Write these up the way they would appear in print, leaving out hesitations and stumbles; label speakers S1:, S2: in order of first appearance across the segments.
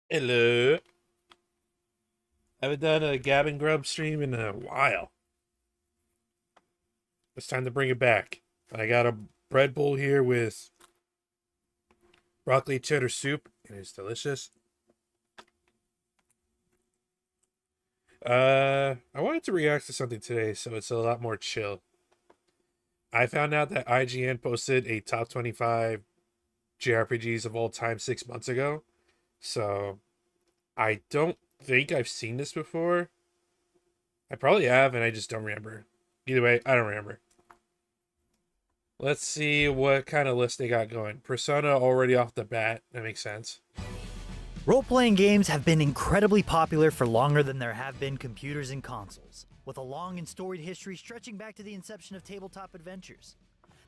S1: Hello. I haven't done a GAB and GRUB stream in a while. It's time to bring it back. I got a bread bowl here with broccoli cheddar soup, and it's delicious. I wanted to react to something today, so it's a lot more chill. I found out that IGN posted a top 25 JRPGs of all time 6 months ago. So I don't think I've seen this before. I probably have, and I just don't remember. Either way, I don't remember. Let's see what kind of list they got going. Persona already off the bat. That makes sense.
S2: Role-playing games have been incredibly popular for longer than there have been computers and consoles, with a long and storied history stretching back to the inception of tabletop adventures.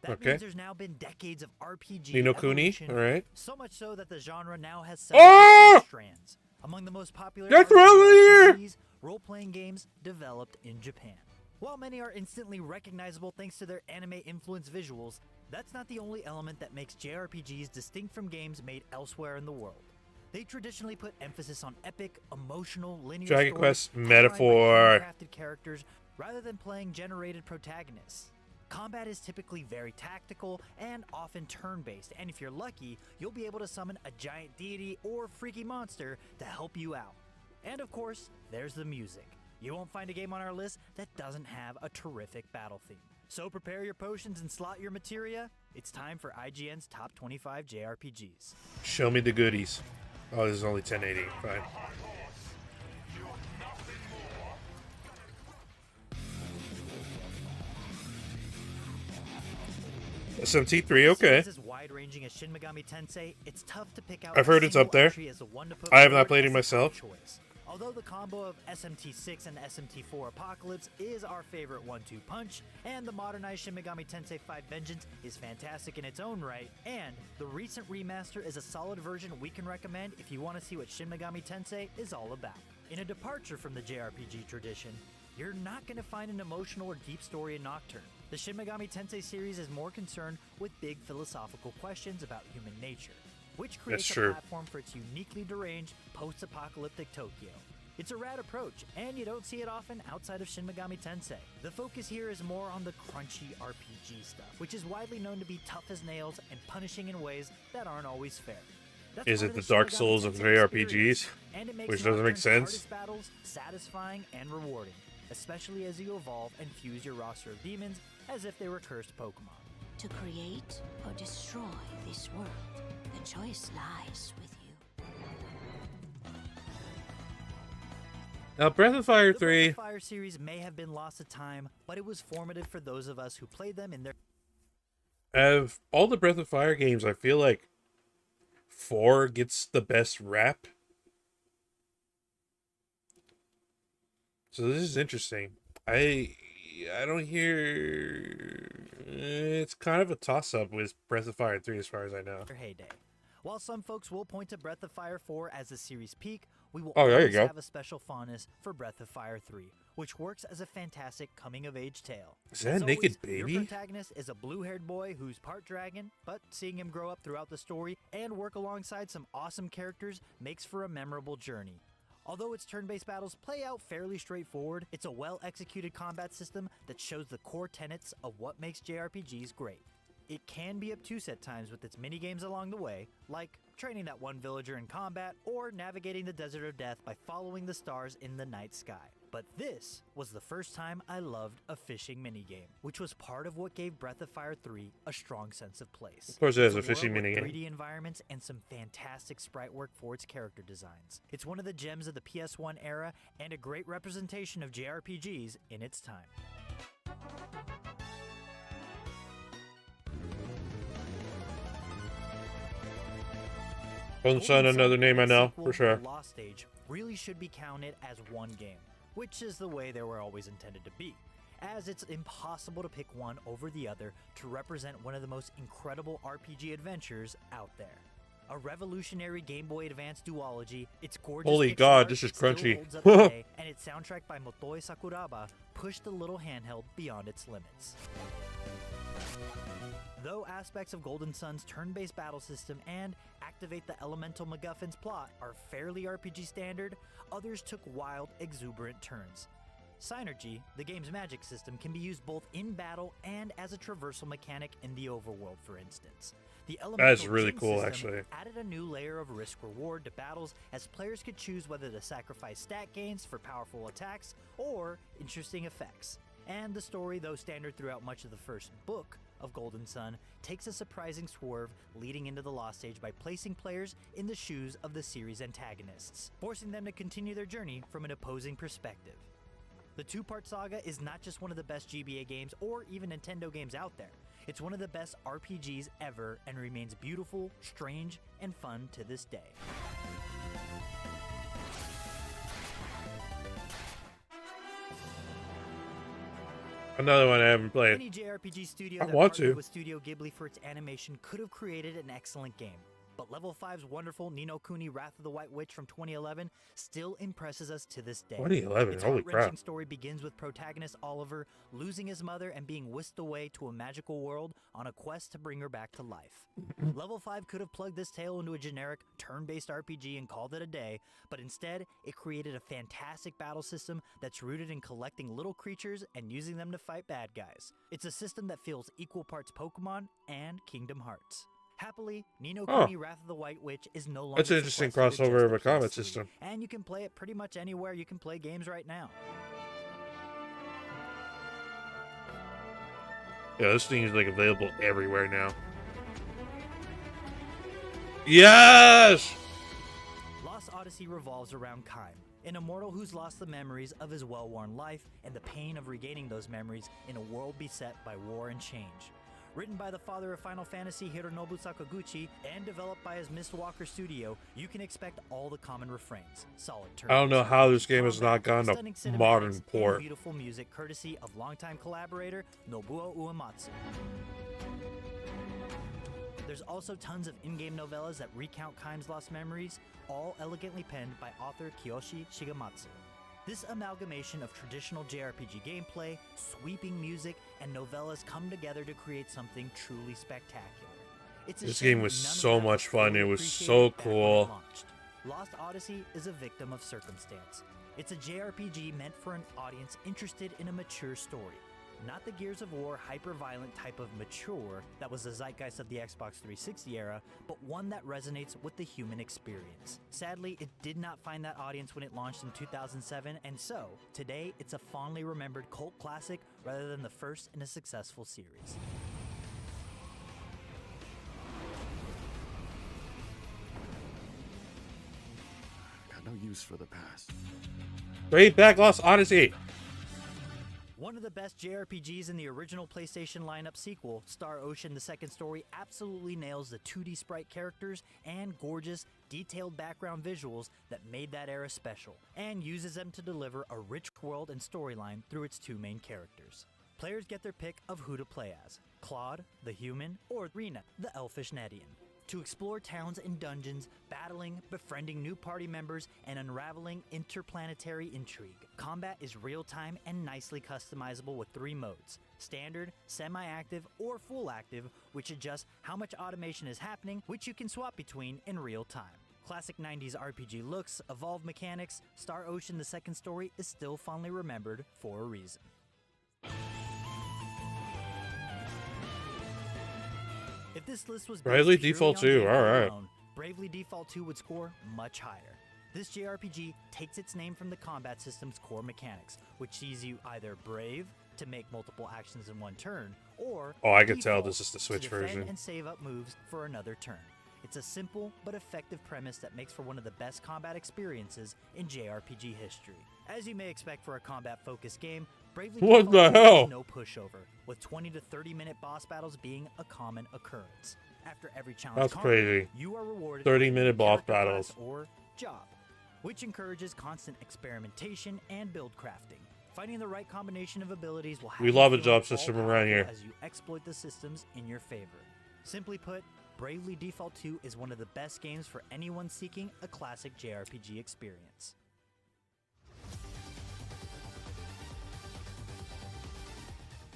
S2: That means there's now been decades of RPG
S1: Ni no Kuni,
S2: evolution,
S1: all right.
S2: so much so that the genre now has several strands. Among the most popular RPGs, role-playing games developed in Japan. While many are instantly recognizable thanks to their anime-influenced visuals, that's not the only element that makes JRPGs distinct from games made elsewhere in the world. They traditionally put emphasis on epic, emotional, linear
S1: Dragon
S2: stories,
S1: Quest metaphor.
S2: crafted characters, rather than playing generated protagonists. Combat is typically very tactical and often turn-based, and if you're lucky, you'll be able to summon a giant deity or freaky monster to help you out. And of course, there's the music. You won't find a game on our list that doesn't have a terrific battle theme. So prepare your potions and slot your materia. It's time for IGN's Top 25 JRPGs.
S1: Show me the goodies. Oh, this is only 1080. Fine. SMT3, okay.
S2: As wide-ranging as Shin Megami Tensei, it's tough to pick out.
S1: I've heard it's up there. I have not played it myself.
S2: Although the combo of SMT6 and SMT4 Apocalypse is our favorite 1-2 punch, and the modernized Shin Megami Tensei 5 Vengeance is fantastic in its own right, and the recent remaster is a solid version we can recommend if you want to see what Shin Megami Tensei is all about. In a departure from the JRPG tradition, you're not going to find an emotional or deep story in Nocturne. The Shin Megami Tensei series is more concerned with big philosophical questions about human nature, which creates a platform for its uniquely deranged, post-apocalyptic Tokyo. It's a rad approach, and you don't see it often outside of Shin Megami Tensei. The focus here is more on the crunchy RPG stuff, which is widely known to be tough as nails and punishing in ways that aren't always fair.
S1: Is it the Dark Souls of JRPGs? Which doesn't make sense.
S2: Battles satisfying and rewarding, especially as you evolve and fuse your roster of demons as if they were cursed Pokemon.
S3: To create or destroy this world, the choice lies with you.
S1: Now, Breath of Fire 3.
S2: The Breath of Fire series may have been lost to time, but it was formative for those of us who played them in their...
S1: Of all the Breath of Fire games, I feel like 4 gets the best rap. So this is interesting. I don't hear... It's kind of a toss-up with Breath of Fire 3 as far as I know.
S2: Heyday. While some folks will point to Breath of Fire 4 as the series' peak, we will
S1: there you
S2: always
S1: go.
S2: have a special fondness for Breath of Fire 3, which works as a fantastic coming-of-age tale.
S1: Is that a naked
S2: Your
S1: baby?
S2: protagonist is a blue-haired boy who's part dragon, but seeing him grow up throughout the story and work alongside some awesome characters makes for a memorable journey. Although its turn-based battles play out fairly straightforward, it's a well-executed combat system that shows the core tenets of what makes JRPGs great. It can be obtuse at times with its mini-games along the way, like training that one villager in combat or navigating the Desert of Death by following the stars in the night sky. But this was the first time I loved a fishing minigame, which was part of what gave Breath of Fire 3 a strong sense of place.
S1: Of course it has a
S2: It's
S1: fishing
S2: world with
S1: minigame.
S2: 3D environments and some fantastic sprite work for its character designs. It's one of the gems of the PS1 era and a great representation of JRPGs in its time.
S1: Golden Sun, another name I know, for sure.
S2: Lost Stage really should be counted as one game, which is the way they were always intended to be, as it's impossible to pick one over the other to represent one of the most incredible RPG adventures out there. A revolutionary Game Boy Advance duology, its gorgeous
S1: Holy
S2: pixel
S1: God,
S2: art
S1: this is
S2: still
S1: crunchy.
S2: holds up today, and its soundtrack by Motoi Sakuraba pushed the little handheld beyond its limits. Though aspects of Golden Sun's turn-based battle system and captivate the elemental MacGuffin's plot are fairly RPG standard, others took wild, exuberant turns. Synergy, the game's magic system, can be used both in battle and as a traversal mechanic in the overworld, for instance. The
S1: That is
S2: elemental
S1: really
S2: gym
S1: cool,
S2: system
S1: actually.
S2: added a new layer of risk-reward to battles, as players could choose whether to sacrifice stat gains for powerful attacks or interesting effects. And the story, though standard throughout much of the first book of Golden Sun, takes a surprising swerve leading into the Lost Age by placing players in the shoes of the series' antagonists, forcing them to continue their journey from an opposing perspective. The two-part saga is not just one of the best GBA games or even Nintendo games out there. It's one of the best RPGs ever and remains beautiful, strange, and fun to this day.
S1: Another one I haven't played.
S2: Any JRPG studio
S1: I
S2: that
S1: want
S2: partnered
S1: to.
S2: with Studio Ghibli for its animation could have created an excellent game. But Level 5's wonderful Ni no Kuni Wrath of the White Witch from 2011 still impresses us to this day.
S1: 2011,
S2: Its
S1: holy
S2: heart-wrenching
S1: crap.
S2: story begins with protagonist Oliver losing his mother and being whisked away to a magical world on a quest to bring her back to life. Level 5 could have plugged this tale into a generic turn-based RPG and called it a day, but instead it created a fantastic battle system that's rooted in collecting little creatures and using them to fight bad guys. It's a system that feels equal parts Pokemon and Kingdom Hearts. Happily, Ni no Kuni Wrath of the White Witch is no longer
S1: That's an interesting
S2: sequestered to
S1: crossover of
S2: just
S1: a
S2: the
S1: combat
S2: PS3,
S1: system.
S2: and you can play it pretty much anywhere you can play games right now.
S1: Yeah, this thing is like available everywhere now. Yes!
S2: Lost Odyssey revolves around Kaim, an immortal who's lost the memories of his well-worn life and the pain of regaining those memories in a world beset by war and change. Written by the father of Final Fantasy, Hironobu Sakaguchi, and developed by his Mistwalker studio, you can expect all the common refrains. Solid turns,
S1: I don't know how this game has not
S2: combat,
S1: gotten a
S2: stunning
S1: modern
S2: cinematics, and
S1: port.
S2: beautiful music courtesy of longtime collaborator Nobuo Uematsu. There's also tons of in-game novellas that recount Kaim's lost memories, all elegantly penned by author Kiyoshi Shigematsu. This amalgamation of traditional JRPG gameplay, sweeping music, and novellas come together to create something truly spectacular. It's a
S1: This
S2: shame
S1: game was
S2: none of
S1: so
S2: that
S1: much fun.
S2: fully
S1: It was
S2: appreciated
S1: so
S2: back when it
S1: cool.
S2: launched. Lost Odyssey is a victim of circumstance. It's a JRPG meant for an audience interested in a mature story. Not the Gears of War hyper-violent type of mature that was the zeitgeist of the Xbox 360 era, but one that resonates with the human experience. Sadly, it did not find that audience when it launched in 2007, and so, today, it's a fondly remembered cult classic rather than the first in a successful series.
S4: Got no use for the past.
S1: Great back Lost Odyssey.
S2: One of the best JRPGs in the original PlayStation lineup sequel, Star Ocean: The Second Story, absolutely nails the 2D sprite characters and gorgeous, detailed background visuals that made that era special, and uses them to deliver a rich world and storyline through its two main characters. Players get their pick of who to play as, Claude, the human, or Rena, the elfish Nedian, to explore towns and dungeons, battling, befriending new party members, and unraveling interplanetary intrigue. Combat is real-time and nicely customizable with 3 modes: standard, semi-active, or full active, which adjusts how much automation is happening, which you can swap between in real time. Classic 90s RPG looks, evolved mechanics, Star Ocean: The Second Story is still fondly remembered for a reason. If this list was
S1: Bravely
S2: based purely
S1: Default
S2: on
S1: 2,
S2: gameplay
S1: alright.
S2: alone, Bravely Default 2 would score much higher. This JRPG takes its name from the combat system's core mechanics, which sees you either brave, to make multiple actions in one turn, or
S1: Oh, I could tell
S2: default,
S1: this is the Switch
S2: to defend
S1: version.
S2: and save up moves for another turn. It's a simple but effective premise that makes for one of the best combat experiences in JRPG history. As you may expect for a combat-focused game, Bravely
S1: What
S2: Default
S1: the
S2: 2 is
S1: hell?
S2: no pushover, with 20 to 30-minute boss battles being a common occurrence. After every challenge
S1: That's
S2: conquered,
S1: crazy.
S2: you are rewarded
S1: 30-minute
S2: with a
S1: boss
S2: character class
S1: battles.
S2: or job, which encourages constant experimentation and build crafting. Finding the right combination of abilities will have
S1: We
S2: you
S1: love a
S2: feeling
S1: job system
S2: all-powerful
S1: around here.
S2: as you exploit the systems in your favor. Simply put, Bravely Default 2 is one of the best games for anyone seeking a classic JRPG experience.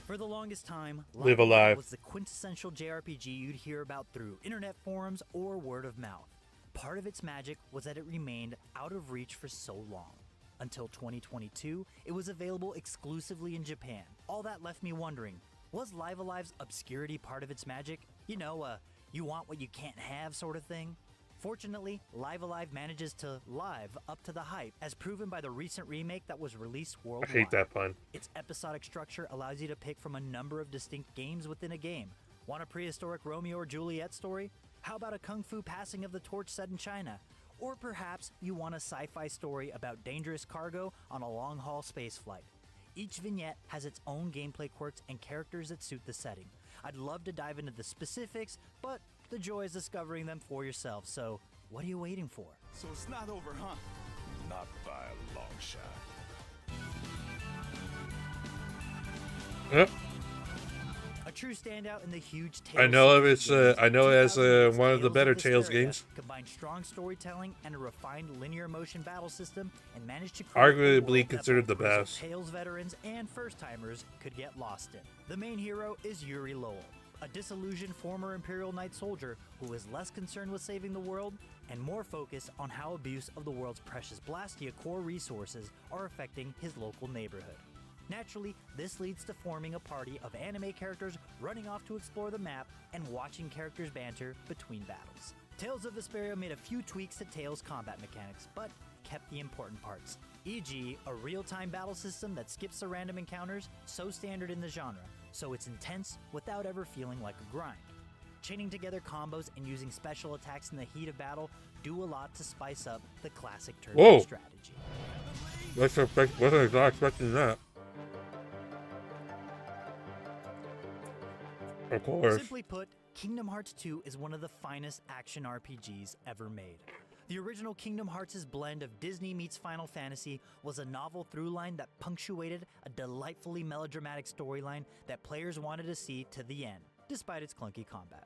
S2: For the longest time,
S1: Live Alive
S2: was the quintessential JRPG you'd hear about through internet forums or word of mouth. Part of its magic was that it remained out of reach for so long. Until 2022, it was available exclusively in Japan. All that left me wondering, was Live Alive's obscurity part of its magic? You know, you want what you can't have sort of thing? Fortunately, Live Alive manages to live up to the hype, as proven by the recent remake that was released
S1: I
S2: worldwide.
S1: hate that pun.
S2: Its episodic structure allows you to pick from a number of distinct games within a game. Want a prehistoric Romeo or Juliet story? How about a kung fu passing of the torch set in China? Or perhaps you want a sci-fi story about dangerous cargo on a long-haul space flight. Each vignette has its own gameplay quirks and characters that suit the setting. I'd love to dive into the specifics, but the joy is discovering them for yourself, so what are you waiting for?
S4: So it's not over, huh?
S5: Not by a long shot.
S1: Yep.
S2: A true standout in the huge Tales
S1: I know of
S2: series
S1: its.
S2: games,
S1: I know it as
S2: 2008's
S1: one of the
S2: Tales
S1: better
S2: of
S1: Tales
S2: Vesperia
S1: games.
S2: combined strong storytelling and a refined linear motion battle system, and managed to create a
S1: Arguably
S2: world that
S1: considered
S2: both
S1: the
S2: grizzled
S1: best.
S2: Tales veterans and first-timers could get lost in. The main hero is Yuri Lowell, a disillusioned former Imperial Knight soldier who is less concerned with saving the world and more focused on how abuse of the world's precious Blastia core resources are affecting his local neighborhood. Naturally, this leads to forming a party of anime characters running off to explore the map and watching characters banter between battles. Tales of Vesperia made a few tweaks to Tales' combat mechanics, but kept the important parts, e.g. a real-time battle system that skips the random encounters, so standard in the genre, so it's intense without ever feeling like a grind. Chaining together combos and using special attacks in the heat of battle do a lot to spice up the classic
S1: Whoa.
S2: turn strategy.
S1: Wasn't expecting that. Of course.
S2: Simply put, Kingdom Hearts 2 is one of the finest action RPGs ever made. The original Kingdom Hearts' blend of Disney meets Final Fantasy was a novel through-line that punctuated a delightfully melodramatic storyline that players wanted to see to the end, despite its clunky combat.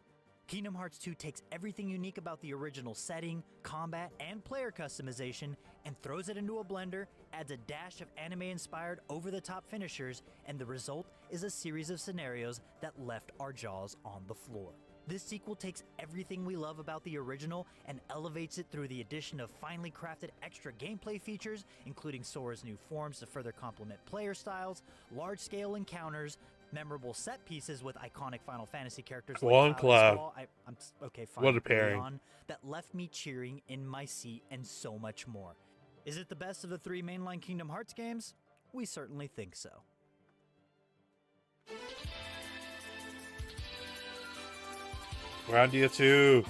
S2: Kingdom Hearts 2 takes everything unique about the original setting, combat, and player customization and throws it into a blender, adds a dash of anime-inspired over-the-top finishers, and the result is a series of scenarios that left our jaws on the floor. This sequel takes everything we love about the original and elevates it through the addition of finely crafted extra gameplay features, including Sora's new forms to further complement player styles, large-scale encounters, memorable set pieces with iconic Final Fantasy characters
S1: One
S2: like
S1: Cloud.
S2: Okay, fine.
S1: What a pairing.
S2: Leon, that left me cheering in my seat, and so much more. Is it the best of the three mainline Kingdom Hearts games? We certainly think so.
S1: Grandia 2.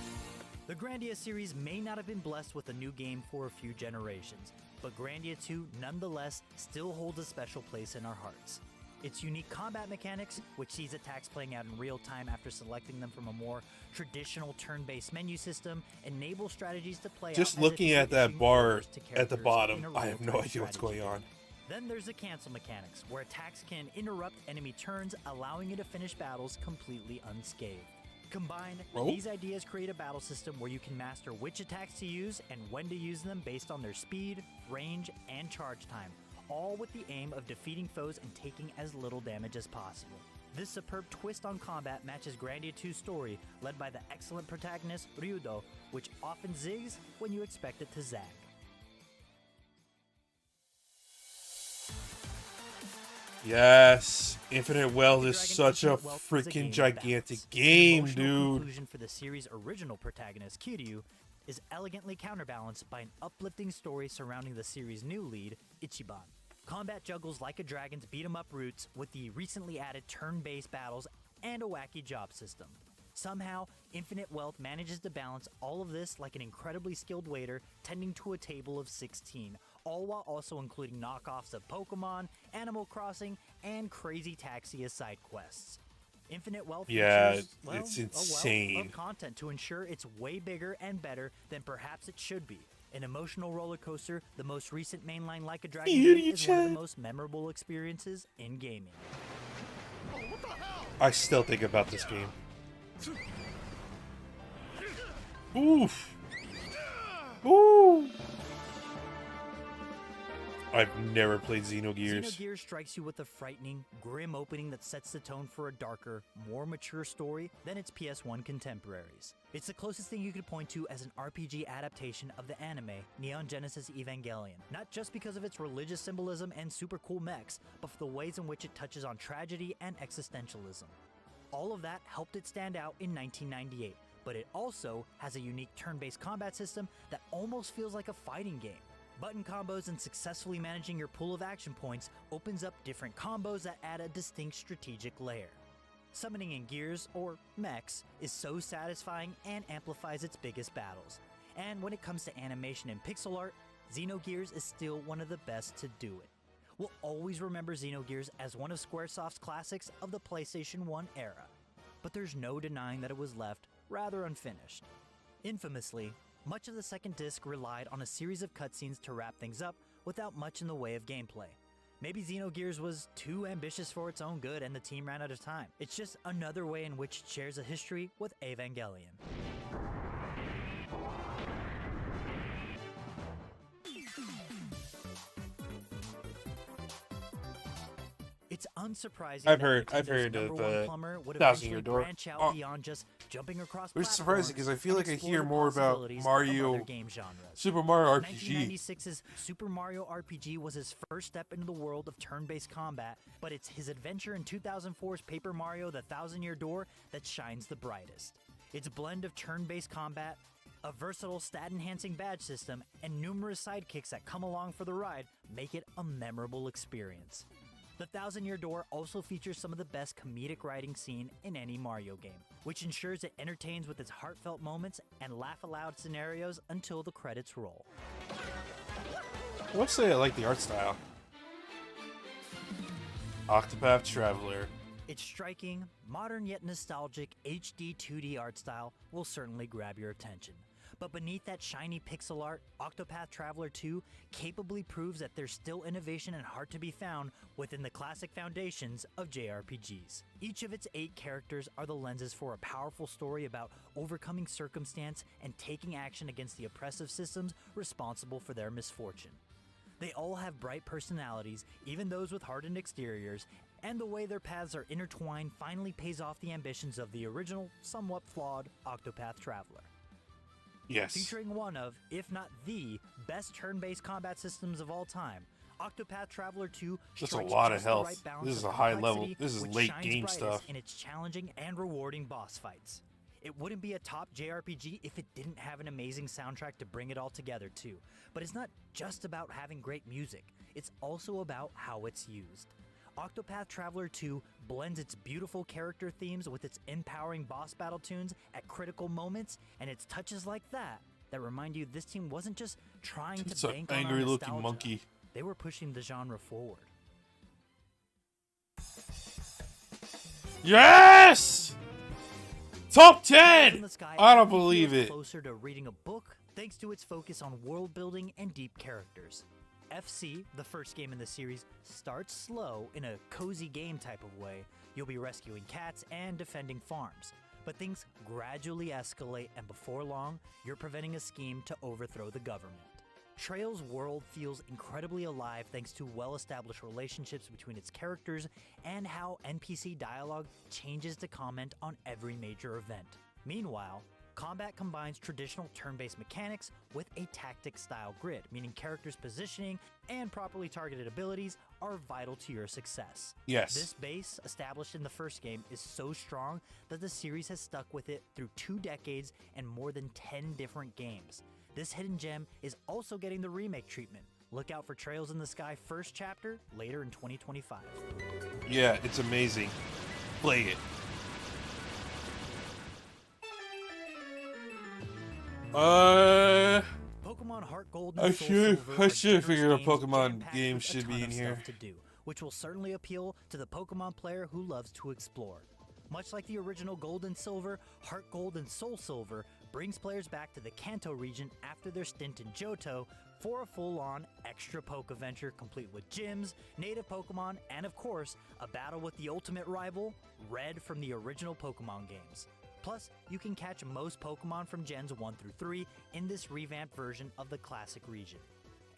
S2: The Grandia series may not have been blessed with a new game for a few generations, but Grandia 2 nonetheless still holds a special place in our hearts. Its unique combat mechanics, which sees attacks playing out in real time after selecting them from a more traditional turn-based menu system, enable strategies to play
S1: Just
S2: out as
S1: looking
S2: if
S1: at that
S2: switching
S1: bar
S2: orders to
S1: at the
S2: characters
S1: bottom,
S2: in a
S1: I have no
S2: real-time
S1: idea what's
S2: strategy.
S1: going on.
S2: Then there's the cancel mechanics, where attacks can interrupt enemy turns, allowing you to finish battles completely unscathed. Combined, these ideas create a battle system where you can master which attacks to use and when to use them based on their speed, range, and charge time, all with the aim of defeating foes and taking as little damage as possible. This superb twist on combat matches Grandia 2's story, led by the excellent protagonist Ryudo, which often zigs when you expect it to zag.
S1: Yes, Infinite Wealth is
S2: Dragon
S1: such a
S2: Infinite Wealth is a game
S1: freaking
S2: of
S1: gigantic
S2: balance. The
S1: game,
S2: emotional
S1: dude.
S2: conclusion for the series' original protagonist, Kiryu, is elegantly counterbalanced by an uplifting story surrounding the series' new lead, Ichiban. Combat juggles like a dragon's beat-em-up roots with the recently added turn-based battles and a wacky job system. Somehow, Infinite Wealth manages to balance all of this like an incredibly skilled waiter tending to a table of 16, all while also including knockoffs of Pokemon, Animal Crossing, and Crazy Taxi as side quests. Infinite Wealth
S1: Yeah,
S2: features, well,
S1: it's
S2: a wealth
S1: insane.
S2: of content to ensure it's way bigger and better than perhaps it should be. An emotional roller coaster, the most recent mainline Like a Dragon game is one of the most memorable experiences in gaming.
S1: I still think about this game. Oof. Ooh. I've never played Xenogears.
S2: Xenogears strikes you with a frightening, grim opening that sets the tone for a darker, more mature story than its PS1 contemporaries. It's the closest thing you could point to as an RPG adaptation of the anime Neon Genesis Evangelion, not just because of its religious symbolism and super cool mechs, but for the ways in which it touches on tragedy and existentialism. All of that helped it stand out in 1998, but it also has a unique turn-based combat system that almost feels like a fighting game. Button combos and successfully managing your pool of action points opens up different combos that add a distinct strategic layer. Summoning in Gears, or mechs, is so satisfying and amplifies its biggest battles. And when it comes to animation and pixel art, Xenogears is still one of the best to do it. We'll always remember Xenogears as one of Squaresoft's classics of the PlayStation 1 era, but there's no denying that it was left rather unfinished. Infamously, much of the second disc relied on a series of cutscenes to wrap things up without much in the way of gameplay. Maybe Xenogears was too ambitious for its own good and the team ran out of time. It's just another way in which it shares a history with Evangelion. It's unsurprising
S1: I've
S2: that
S1: heard
S2: Nintendo's
S1: of
S2: number one plumber would
S1: 1,000 Year
S2: eventually
S1: Door.
S2: branch out beyond just jumping across
S1: Which is surprising because I feel
S2: platforms
S1: like I
S2: and
S1: hear
S2: explore
S1: more
S2: the
S1: about
S2: possibilities of
S1: Mario,
S2: other game genres.
S1: Super Mario RPG.
S2: 1996's Super Mario RPG was his first step into the world of turn-based combat, but it's his adventure in 2004's Paper Mario: The Thousand Year Door that shines the brightest. Its blend of turn-based combat, a versatile stat-enhancing badge system, and numerous sidekicks that come along for the ride make it a memorable experience. The Thousand Year Door also features some of the best comedic writing seen in any Mario game, which ensures it entertains with its heartfelt moments and laugh-aloud scenarios until the credits roll.
S1: I must say I like the art style. Octopath Traveler.
S2: Its striking, modern yet nostalgic HD 2D art style will certainly grab your attention. But beneath that shiny pixel art, Octopath Traveler 2 capably proves that there's still innovation and heart to be found within the classic foundations of JRPGs. Each of its 8 characters are the lenses for a powerful story about overcoming circumstance and taking action against the oppressive systems responsible for their misfortune. They all have bright personalities, even those with hardened exteriors, and the way their paths are intertwined finally pays off the ambitions of the original, somewhat flawed Octopath Traveler.
S1: Yes.
S2: Featuring one of, if not the, best turn-based combat systems of all time, Octopath Traveler 2
S1: That's a
S2: strikes
S1: lot of
S2: just the
S1: health.
S2: right balance
S1: This is
S2: of
S1: a high level.
S2: complexity,
S1: This is
S2: which
S1: late
S2: shines
S1: game
S2: brightest
S1: stuff.
S2: in its challenging and rewarding boss fights. It wouldn't be a top JRPG if it didn't have an amazing soundtrack to bring it all together too. But it's not just about having great music, it's also about how it's used. Octopath Traveler 2 blends its beautiful character themes with its empowering boss battle tunes at critical moments, and it's touches like that remind you this team wasn't just trying
S1: It's
S2: to
S1: an
S2: bank on our
S1: angry looking
S2: nostalgia.
S1: monkey.
S2: They were pushing the genre forward.
S1: Yes! Top
S2: Trails
S1: 10!
S2: in the Sky
S1: I don't
S2: often
S1: believe
S2: feels
S1: it.
S2: Closer to reading a book thanks to its focus on world building and deep characters. FC, the first game in the series, starts slow in a cozy game type of way. You'll be rescuing cats and defending farms. But things gradually escalate, and before long, you're preventing a scheme to overthrow the government. Trails' world feels incredibly alive thanks to well-established relationships between its characters and how NPC dialogue changes to comment on every major event. Meanwhile, combat combines traditional turn-based mechanics with a tactic-style grid, meaning characters' positioning and properly targeted abilities are vital to your success.
S1: Yes.
S2: This base, established in the first game, is so strong that the series has stuck with it through 2 decades and more than 10 different games. This hidden gem is also getting the remake treatment. Look out for Trails in the Sky first chapter later in 2025.
S1: Yeah, it's amazing. Play it.
S2: Pokemon Heart Gold
S1: I
S2: and Soul
S1: should-
S2: Silver
S1: I
S2: are
S1: should
S2: generous
S1: figure a
S2: games
S1: Pokemon
S2: jam-packed
S1: game
S2: with a
S1: should
S2: ton
S1: be
S2: of
S1: in here.
S2: stuff to do, which will certainly appeal to the Pokemon player who loves to explore. Much like the original Gold and Silver, Heart Gold and Soul Silver brings players back to the Kanto region after their stint in Johto for a full-on extra poke adventure complete with gyms, native Pokemon, and of course, a battle with the ultimate rival, Red from the original Pokemon games. Plus, you can catch most Pokemon from Gens 1 through 3 in this revamped version of the classic region.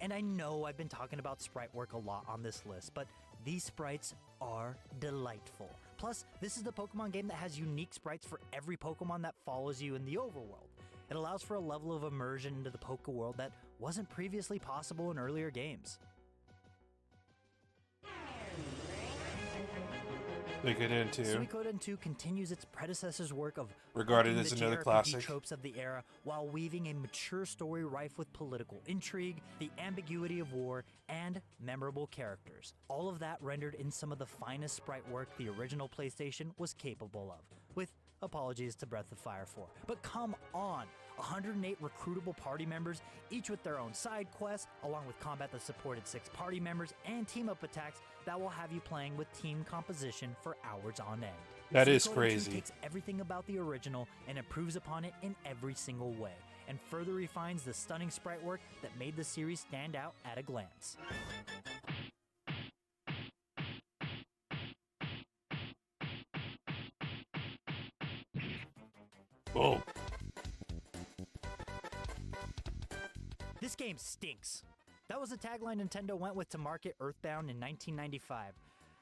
S2: And I know I've been talking about sprite work a lot on this list, but these sprites are delightful. Plus, this is the Pokemon game that has unique sprites for every Pokemon that follows you in the overworld. It allows for a level of immersion into the Poke world that wasn't previously possible in earlier games. Suikoden 2 continues its predecessor's work of
S1: Regarded
S2: bucking
S1: as
S2: the
S1: another
S2: JRPG
S1: classic.
S2: tropes of the era while weaving a mature story rife with political intrigue, the ambiguity of war, and memorable characters. All of that rendered in some of the finest sprite work the original PlayStation was capable of, with apologies to Breath of Fire 4. But come on! 108 recruitable party members, each with their own side quests, along with combat that supported 6 party members, and team-up attacks that will have you playing with team composition for hours on end.
S1: That is
S2: Suikoden 2
S1: crazy.
S2: takes everything about the original and improves upon it in every single way, and further refines the stunning sprite work that made the series stand out at a glance.
S1: Boom.
S2: This game stinks. That was the tagline Nintendo went with to market Earthbound in 1995.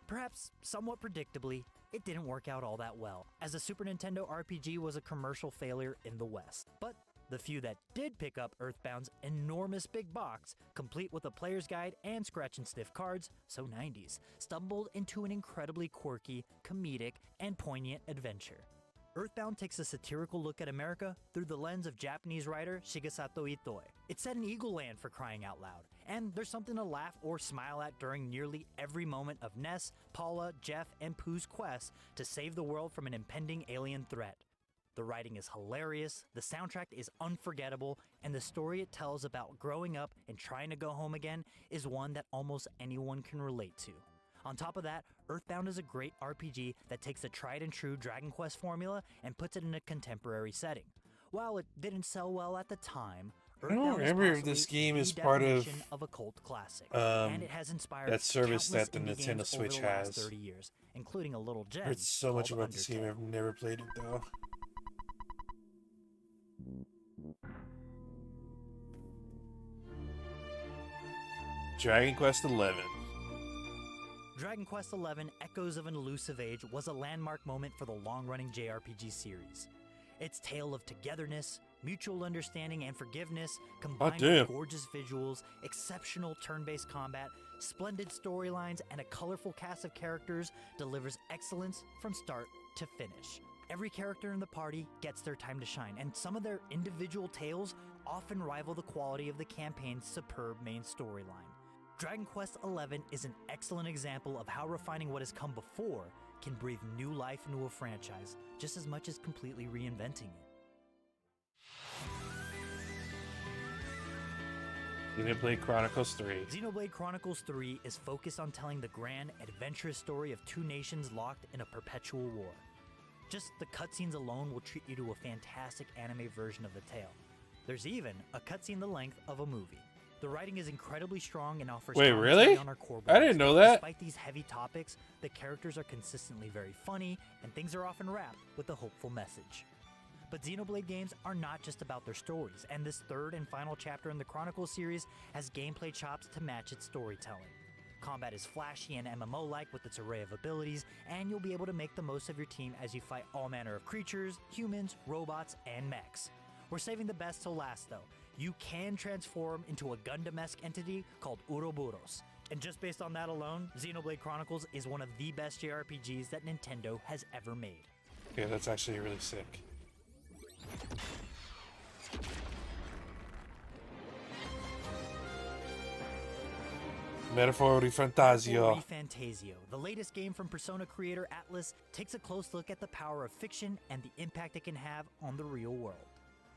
S2: Perhaps somewhat predictably, it didn't work out all that well, as the Super Nintendo RPG was a commercial failure in the West. But the few that did pick up Earthbound's enormous big box, complete with a player's guide and scratch and sniff cards, so 90s, stumbled into an incredibly quirky, comedic, and poignant adventure. Earthbound takes a satirical look at America through the lens of Japanese writer Shigesato Itoi. It's set in Eagle Land for crying out loud, and there's something to laugh or smile at during nearly every moment of Ness, Paula, Jeff, and Pooh's quest to save the world from an impending alien threat. The writing is hilarious, the soundtrack is unforgettable, and the story it tells about growing up and trying to go home again is one that almost anyone can relate to. On top of that, Earthbound is a great RPG that takes the tried and true Dragon Quest formula and puts it in a contemporary setting. While it didn't sell well at the time,
S1: I don't
S2: Earthbound is
S1: remember if this
S2: possibly
S1: game
S2: the
S1: is part of,
S2: definition a cult classic, and it has inspired
S1: that service
S2: countless
S1: that the
S2: indie
S1: Nintendo
S2: games
S1: Switch
S2: over the last
S1: has.
S2: 30 years, including a little gem
S1: Heard so much
S2: called
S1: about this game.
S2: Undertale.
S1: I've never played it though. Dragon Quest XI.
S2: Dragon Quest XI Echoes of an Elusive Age was a landmark moment for the long-running JRPG series. Its tale of togetherness, mutual understanding, and forgiveness, combined with gorgeous visuals, exceptional turn-based combat, splendid storylines, and a colorful cast of characters, delivers excellence from start to finish. Every character in the party gets their time to shine, and some of their individual tales often rival the quality of the campaign's superb main storyline. Dragon Quest XI is an excellent example of how refining what has come before can breathe new life into a franchise, just as much as completely reinventing it.
S1: Xenoblade Chronicles 3.
S2: Xenoblade Chronicles 3 is focused on telling the grand, adventurous story of two nations locked in a perpetual war. Just the cutscenes alone will treat you to a fantastic anime version of the tale. There's even a cutscene the length of a movie. The writing is incredibly strong and offers
S1: Wait,
S2: commentary
S1: really?
S2: on our core
S1: I didn't know that.
S2: Despite these heavy topics, the characters are consistently very funny, and things are often wrapped with a hopeful message. But Xenoblade games are not just about their stories, and this third and final chapter in the Chronicles series has gameplay chops to match its storytelling. Combat is flashy and MMO-like with its array of abilities, and you'll be able to make the most of your team as you fight all manner of creatures, humans, robots, and mechs. We're saving the best till last though. You can transform into a Gundam-esque entity called Ouroboros. And just based on that alone, Xenoblade Chronicles is one of the best JRPGs that Nintendo has ever made.
S1: Yeah, that's actually really sick. Metaphor di Fantasio.
S2: Fantasio, the latest game from Persona creator Atlus, takes a close look at the power of fiction and the impact it can have on the real world.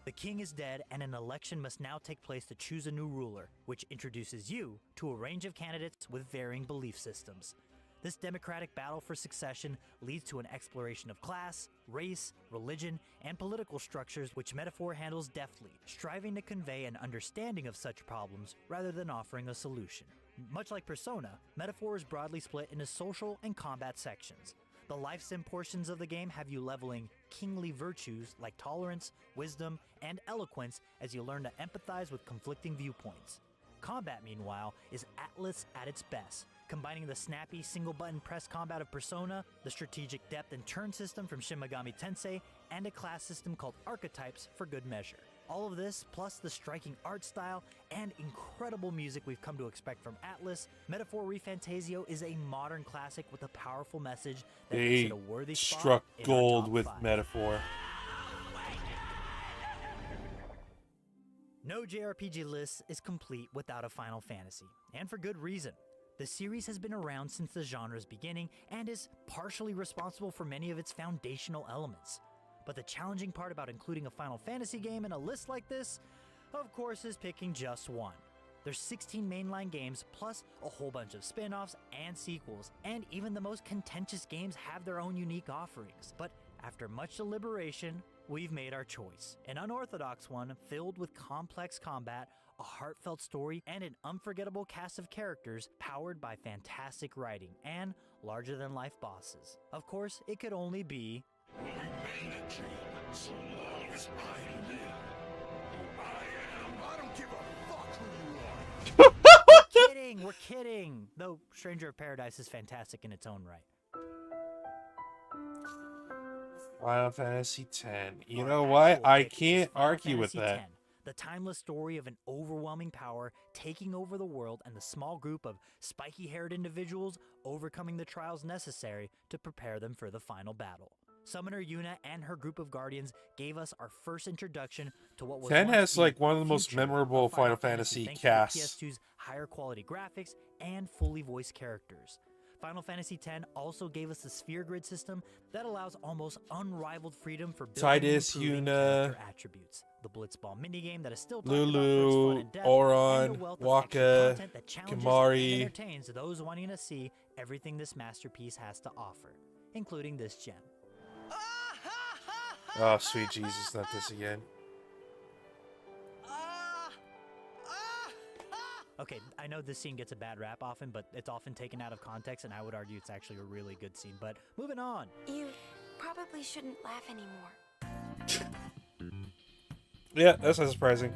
S2: The king is dead, and an election must now take place to choose a new ruler, which introduces you to a range of candidates with varying belief systems. This democratic battle for succession leads to an exploration of class, race, religion, and political structures which Metaphor handles deftly, striving to convey an understanding of such problems rather than offering a solution. Much like Persona, Metaphor is broadly split into social and combat sections. The life sim portions of the game have you leveling kingly virtues like tolerance, wisdom, and eloquence as you learn to empathize with conflicting viewpoints. Combat, meanwhile, is Atlas at its best, combining the snappy single-button press combat of Persona, the strategic depth and turn system from Shin Megami Tensei, and a class system called Archetypes for good measure. All of this, plus the striking art style and incredible music we've come to expect from Atlas, Metaphor ReFantazio is a modern classic with a powerful message that makes it a worthy spot
S1: Struck
S2: in our
S1: gold
S2: top
S1: with
S2: 5.
S1: Metaphor.
S2: No JRPG list is complete without a Final Fantasy, and for good reason. The series has been around since the genre's beginning and is partially responsible for many of its foundational elements. But the challenging part about including a Final Fantasy game in a list like this, of course, is picking just one. There's 16 mainline games, plus a whole bunch of spin-offs and sequels, and even the most contentious games have their own unique offerings. But after much deliberation, we've made our choice. An unorthodox one filled with complex combat, a heartfelt story, and an unforgettable cast of characters powered by fantastic writing and larger-than-life bosses. Of course, it could only be...
S5: Remain a dream so long as I live. I don't give a fuck who you are.
S2: We're kidding! Though Stranger of Paradise is fantastic in its own right.
S1: Final Fantasy X. You
S2: Our
S1: know what?
S2: actual
S1: I
S2: pick is
S1: can't
S2: Final
S1: argue with
S2: Fantasy
S1: that.
S2: X, the timeless story of an overwhelming power taking over the world and the small group of spiky-haired individuals overcoming the trials necessary to prepare them for the final battle. Summoner Yuna and her group of guardians gave us our first introduction to what was
S1: 10
S2: once
S1: has
S2: the
S1: like one of the most
S2: future
S1: memorable
S2: of
S1: Final Fantasy
S2: thanks
S1: casts.
S2: to the PS2's higher quality graphics and fully voiced characters. Final Fantasy X also gave us the sphere grid system that allows almost unrivaled freedom for building and
S1: Tidus,
S2: improving
S1: Yuna,
S2: character attributes. The Blitzball minigame that is still talked about for its fun
S1: Lulu,
S2: and depth, and
S1: Oron,
S2: a wealth of extra
S1: Waka,
S2: content that challenges
S1: Kimari.
S2: and entertains those wanting to see everything this masterpiece has to offer, including this gem.
S1: Oh, sweet Jesus, not this again.
S2: Okay, I know this scene gets a bad rap often, but it's often taken out of context, and I would argue it's actually a really good scene. But moving on.
S3: You probably shouldn't laugh anymore.
S1: Yeah, that's not surprising.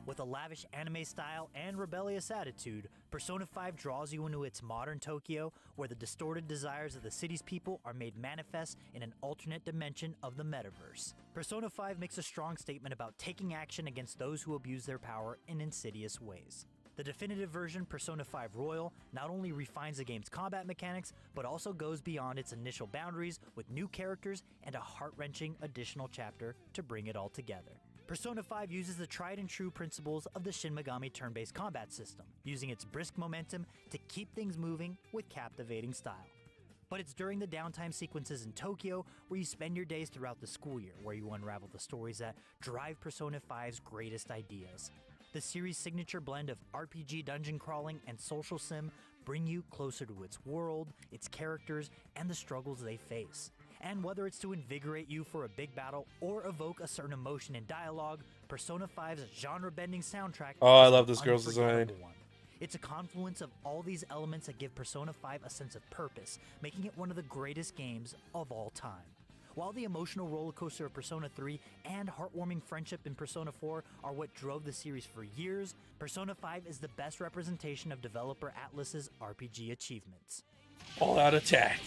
S2: With a lavish anime style and rebellious attitude, Persona 5 draws you into its modern Tokyo, where the distorted desires of the city's people are made manifest in an alternate dimension of the metaverse. Persona 5 makes a strong statement about taking action against those who abuse their power in insidious ways. The definitive version, Persona 5 Royal, not only refines the game's combat mechanics, but also goes beyond its initial boundaries with new characters and a heart-wrenching additional chapter to bring it all together. Persona 5 uses the tried and true principles of the Shin Megami turn-based combat system, using its brisk momentum to keep things moving with captivating style. But it's during the downtime sequences in Tokyo where you spend your days throughout the school year, where you unravel the stories that drive Persona 5's greatest ideas. The series' signature blend of RPG dungeon crawling and social sim bring you closer to its world, its characters, and the struggles they face. And whether it's to invigorate you for a big battle or evoke a certain emotion in dialogue, Persona 5's genre-bending soundtrack
S1: Oh, I
S2: is
S1: love
S2: an
S1: this girl's design.
S2: unforgettable one. It's a confluence of all these elements that give Persona 5 a sense of purpose, making it one of the greatest games of all time. While the emotional rollercoaster of Persona 3 and heartwarming friendship in Persona 4 are what drove the series for years, Persona 5 is the best representation of developer Atlus's RPG achievements.
S1: All out attack.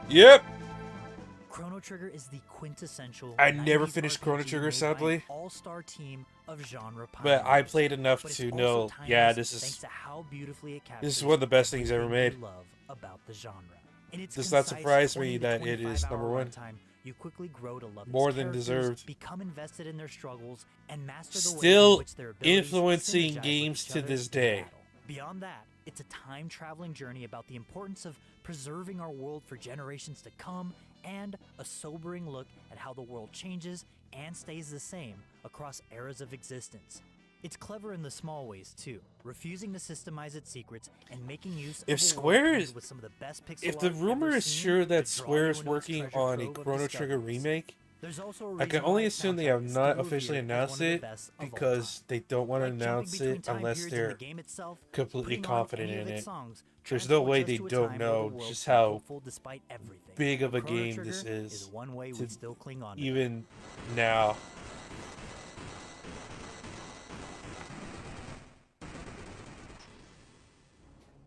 S1: Yep.
S2: Chrono Trigger is the quintessential.
S1: I never
S2: 90s
S1: finished
S2: RPG
S1: Chrono Trigger,
S2: made by an
S1: sadly.
S2: all-star team of genre
S1: But I
S2: pioneers.
S1: played enough
S2: But it's
S1: to
S2: also
S1: know,
S2: timeless
S1: yeah, this
S2: thanks
S1: is
S2: to how beautifully it
S1: this is
S2: captures
S1: one of the best things ever
S2: everything
S1: made.
S2: we love about the genre. In its
S1: Does not
S2: concise
S1: surprise me
S2: 20 to
S1: that it
S2: 25
S1: is
S2: hour
S1: number one.
S2: runtime, you quickly grow to love
S1: More
S2: its
S1: than
S2: characters,
S1: deserved.
S2: become invested in their struggles, and master the way in
S1: Still
S2: which their abilities
S1: influencing
S2: synergize with
S1: games
S2: each
S1: to
S2: other
S1: this
S2: in
S1: day.
S2: battle. Beyond that, it's a time-traveling journey about the importance of preserving our world for generations to come, and a sobering look at how the world changes and stays the same across eras of existence. It's clever in the small ways too, refusing to systemize its secrets and making use
S1: If
S2: of a
S1: Square
S2: world
S1: is-
S2: painted with some of the best pixel
S1: If the
S2: art
S1: rumor
S2: ever
S1: is
S2: seen
S1: sure
S2: to
S1: that
S2: draw
S1: Square
S2: you
S1: is
S2: into its
S1: working
S2: treasure
S1: on a
S2: trove of
S1: Chrono Trigger
S2: discoveries.
S1: remake,
S2: There's also a
S1: I
S2: reason
S1: can
S2: why
S1: only
S2: its
S1: assume they
S2: soundtrack
S1: have
S2: is
S1: not
S2: still
S1: officially
S2: revered as
S1: announced
S2: one of the
S1: it
S2: best of all
S1: because
S2: time.
S1: they don't want to
S2: Like jumping
S1: announce
S2: between
S1: it
S2: time
S1: unless
S2: periods in
S1: they're
S2: the game itself,
S1: completely
S2: putting on
S1: confident
S2: any of
S1: in
S2: its
S1: it.
S2: songs
S1: there's no
S2: Transports
S1: way
S2: us
S1: they
S2: to a
S1: don't
S2: time where the
S1: know
S2: world
S1: just
S2: felt
S1: how
S2: hopeful despite everything.
S1: big of a
S2: Chrono
S1: game
S2: Trigger
S1: this is
S2: one way
S1: to
S2: we still cling on to.
S1: even now.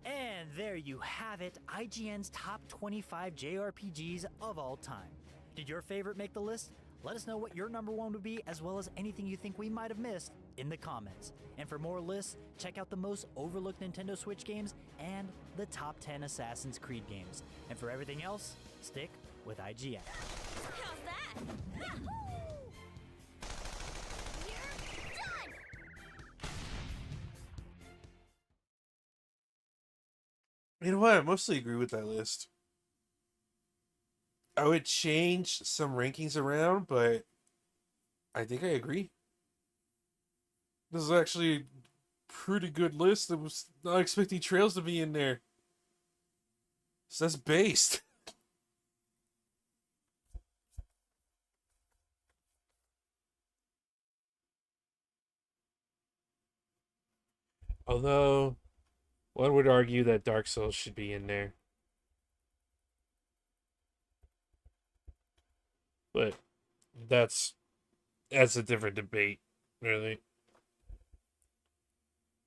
S2: And there you have it, IGN's top 25 JRPGs of all time. Did your favorite make the list? Let us know what your number one would be, as well as anything you think we might have missed in the comments. And for more lists, check out the most overlooked Nintendo Switch games and the top 10 Assassin's Creed games. And for everything else, stick with IGN.
S3: How's that? Yahoo! You're done!
S1: You know what? I mostly agree with that list. I would change some rankings around, but I think I agree. This is actually a pretty good list. I was not expecting Trails to be in there. So that's based. Although, one would argue that Dark Souls should be in there. But that's a different debate, really.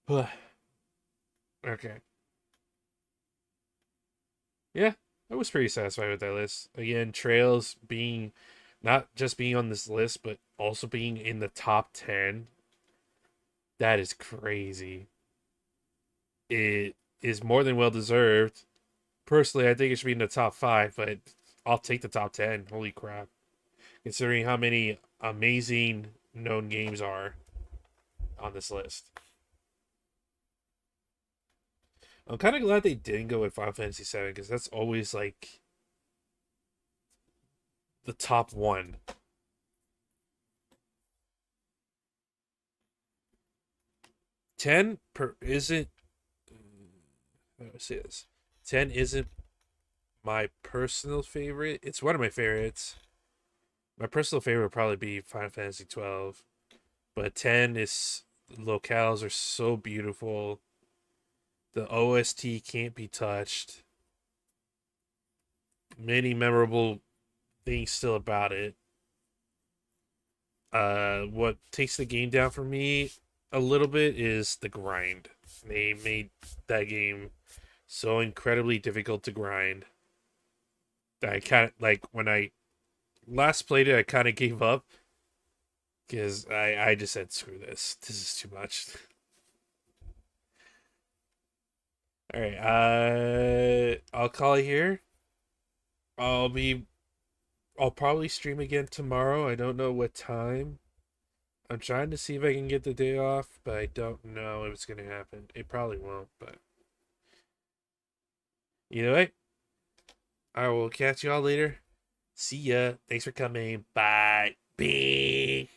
S1: Okay. Yeah, I was pretty satisfied with that list. Again, Trails being not just being on this list, but also being in the top 10. That is crazy. It is more than well deserved. Personally, I think it should be in the top 5, but I'll take the top 10. Holy crap. Considering how many amazing known games are on this list. I'm kind of glad they didn't go with Final Fantasy VII, because that's always like the top one. Isn't. How do I say this? 10 isn't my personal favorite. It's one of my favorites. My personal favorite would probably be Final Fantasy 12. But 10 is. The locales are so beautiful. The OST can't be touched. Many memorable things still about it. What takes the game down for me a little bit is the grind. They made that game so incredibly difficult to grind that I kind of like when I last played it, I kind of gave up because I just said, screw this. This is too much. All right, I'll call it here. I'll probably stream again tomorrow. I don't know what time. I'm trying to see if I can get the day off, but I don't know if it's gonna happen. It probably won't, but either way, I will catch you all later. See ya. Thanks for coming. Bye. Bing.